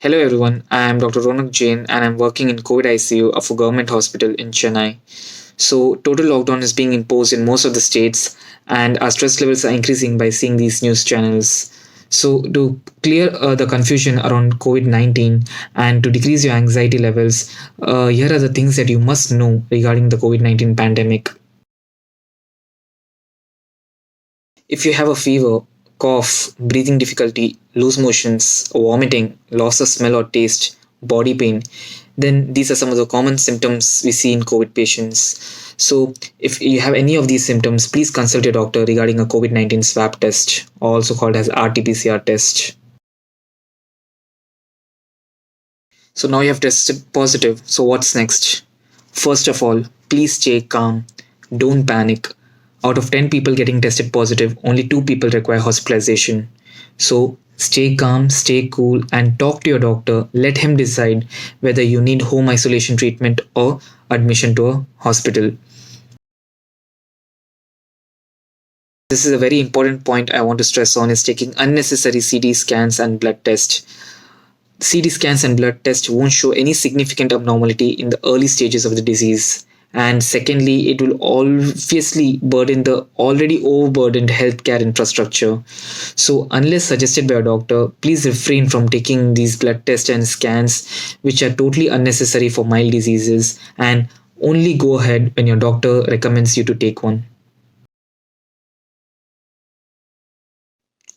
Hello everyone, I am Dr. Ronak Jain and I'm working in COVID ICU of a government hospital in Chennai. So, total lockdown is being imposed in most of the states, and our stress levels are increasing by seeing these news channels. So, to clear the confusion around COVID 19 and to decrease your anxiety levels, here are the things that you must know regarding the COVID 19 pandemic. If you have a fever, cough, breathing difficulty, loose motions, vomiting, loss of smell or taste, body pain, then these are some of the common symptoms we see in COVID patients. So, if you have any of these symptoms, please consult your doctor regarding a COVID 19 swab test, also called as RT-PCR test. So, now you have tested positive. So, what's next? First of all, please stay calm. Don't panic. Out of 10 people getting tested positive, only 2 people require hospitalization. So stay calm, stay cool, and talk to your doctor. Let him decide whether you need home isolation treatment or admission to a hospital. This is a very important point I want to stress on is taking unnecessary CT scans and blood tests. CT scans and blood tests won't show any significant abnormality in the early stages of the disease. And secondly, it will obviously burden the already overburdened healthcare infrastructure. So, unless suggested by a doctor, please refrain from taking these blood tests and scans, which are totally unnecessary for mild diseases, and only go ahead when your doctor recommends you to take one.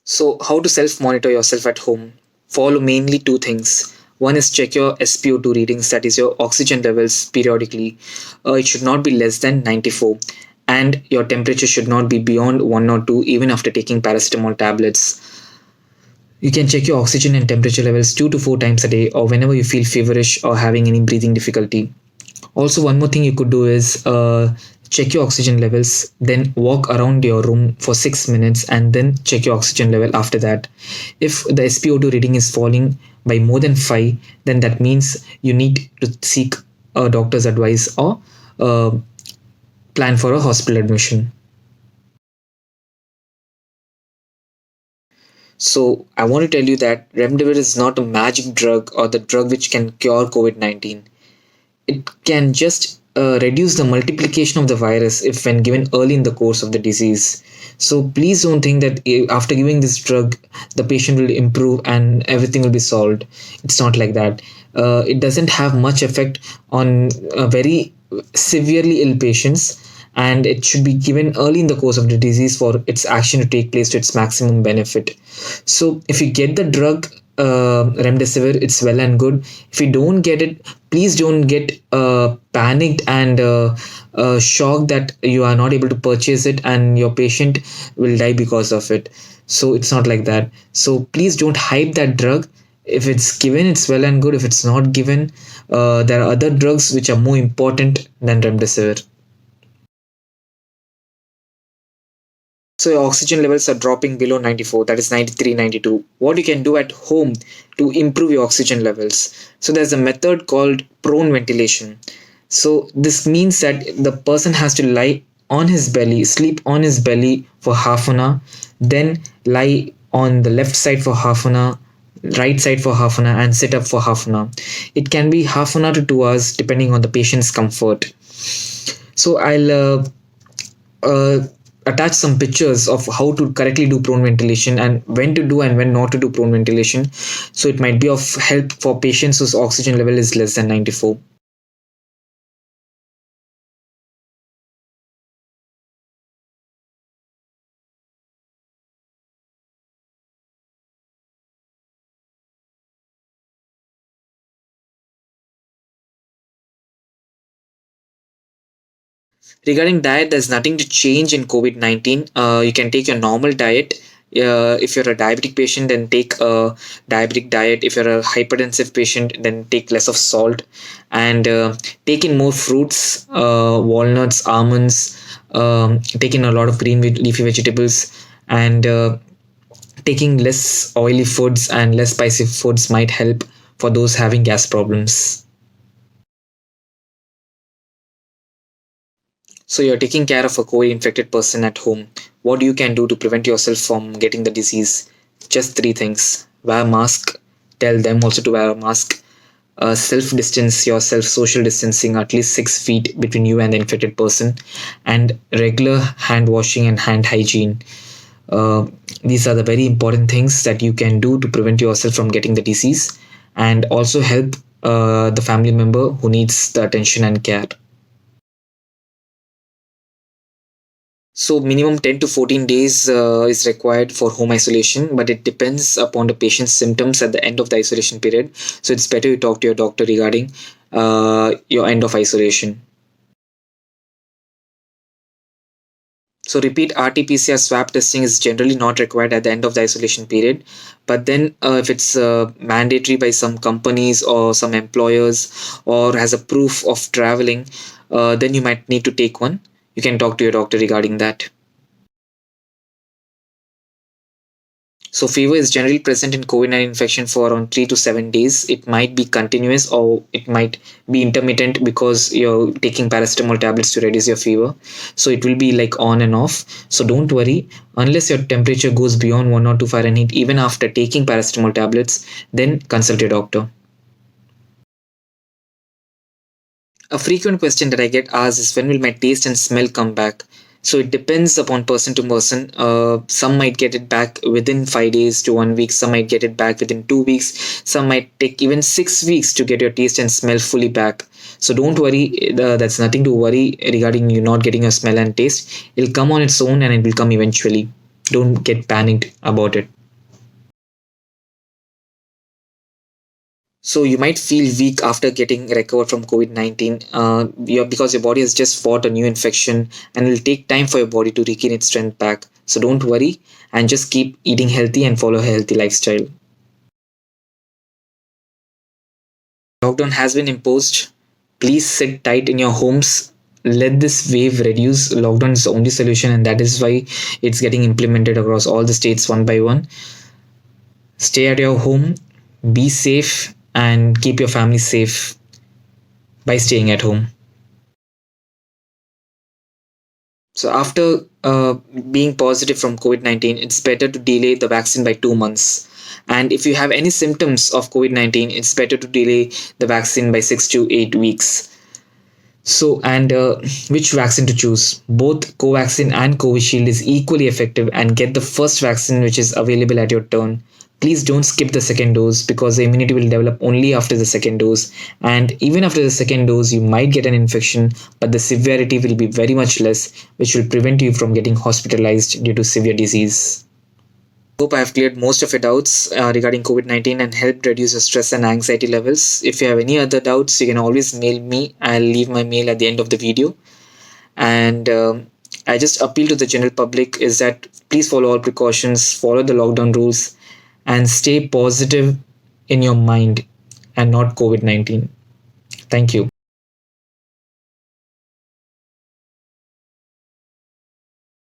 So, how to self monitor yourself at home? Follow mainly two things. One is check your SpO2 readings, that is your oxygen levels periodically. It should not be less than 94, and your temperature should not be beyond 1 or 2 even after taking paracetamol tablets. You can check your oxygen and temperature levels 2 to 4 times a day or whenever you feel feverish or having any breathing difficulty. Also, one more thing you could do is check your oxygen levels, then walk around your room for 6 minutes, and then check your oxygen level after that. If the SpO2 reading is falling by more than 5, then that means you need to seek a doctor's advice or plan for a hospital admission. So, I want to tell you that Remdesivir is not a magic drug or the drug which can cure COVID 19. It can just reduce the multiplication of the virus if when given early in the course of the disease. So please don't think that after giving this drug the patient will improve and everything will be solved. It's not like that. It doesn't have much effect on very severely ill patients, and it should be given early in the course of the disease for its action to take place to its maximum benefit. So if you get the drug remdesivir, it's well and good. If you don't get it, please don't get panicked and shocked that you are not able to purchase it and your patient will die because of it. So it's not like that. So please don't hype that drug. If it's given, it's well and good. If it's not given, there are other drugs which are more important than remdesivir. So your oxygen levels are dropping below 94, that is 93, 92. What you can do at home to improve your oxygen levels? So there's a method called prone ventilation. So this means that the person has to lie on his belly, sleep on his belly for half an hour, then lie on the left side for half an hour, right side for half an hour, and sit up for half an hour. It can be half an hour to 2 hours depending on the patient's comfort. So I'll attach some pictures of how to correctly do prone ventilation and when to do and when not to do prone ventilation. So it might be of help for patients whose oxygen level is less than 94. Regarding diet, there's nothing to change in COVID 19. You can take your normal diet. If you're a diabetic patient, then take a diabetic diet. If you're a hypertensive patient, then take less of salt and take in more fruits, walnuts, almonds, take in a lot of green leafy vegetables, and taking less oily foods and less spicy foods might help for those having gas problems. So you're taking care of a COVID infected person at home. What you can do to prevent yourself from getting the disease? Just three things. Wear a mask, tell them also to wear a mask. Self distance yourself, social distancing at least 6 feet between you and the infected person, and regular hand washing and hand hygiene. Uh, these are the very important things that you can do to prevent yourself from getting the disease, and also help the family member who needs the attention and care. So minimum 10 to 14 days is required for home isolation, but it depends upon the patient's symptoms at the end of the isolation period. So it's better you talk to your doctor regarding your end of isolation. So repeat RT-PCR swab testing is generally not required at the end of the isolation period. But then if it's mandatory by some companies or some employers, or has a proof of traveling, then you might need to take one. You can talk to your doctor regarding that. So fever is generally present in COVID-19 infection for around 3 to 7 days. It might be continuous or it might be intermittent because you're taking paracetamol tablets to reduce your fever. So it will be like on and off. So don't worry, unless your temperature goes beyond 102 Fahrenheit, even after taking paracetamol tablets, then consult your doctor. A frequent question that I get asked is, when will my taste and smell come back? So it depends upon person to person. Some might get it back within 5 days to 1 week. Some might get it back within 2 weeks. Some might take even 6 weeks to get your taste and smell fully back. So don't worry. That's nothing to worry regarding you not getting your smell and taste. It'll come on its own and it will come eventually. Don't get panicked about it. So you might feel weak after getting recovered from COVID-19, because your body has just fought a new infection, and it will take time for your body to regain its strength back. So don't worry, and just keep eating healthy and follow a healthy lifestyle. Lockdown has been imposed. Please sit tight in your homes. Let this wave reduce. Lockdown is the only solution, and that is why it's getting implemented across all the states one by one. Stay at your home, be safe, and keep your family safe by staying at home. So after being positive from COVID-19, it's better to delay the vaccine by 2 months. And if you have any symptoms of COVID-19, it's better to delay the vaccine by 6 to 8 weeks. So, and which vaccine to choose? Both Covaxin and Covishield is equally effective, and get the first vaccine which is available at your turn. Please don't skip the second dose, because the immunity will develop only after the second dose. And even after the second dose, you might get an infection, but the severity will be very much less, which will prevent you from getting hospitalized due to severe disease. Hope I have cleared most of your doubts regarding COVID-19 and helped reduce your stress and anxiety levels. If you have any other doubts, you can always mail me. I'll leave my mail at the end of the video. And I just appeal to the general public is that please follow all precautions, follow the lockdown rules, and stay positive in your mind and not COVID-19. Thank you.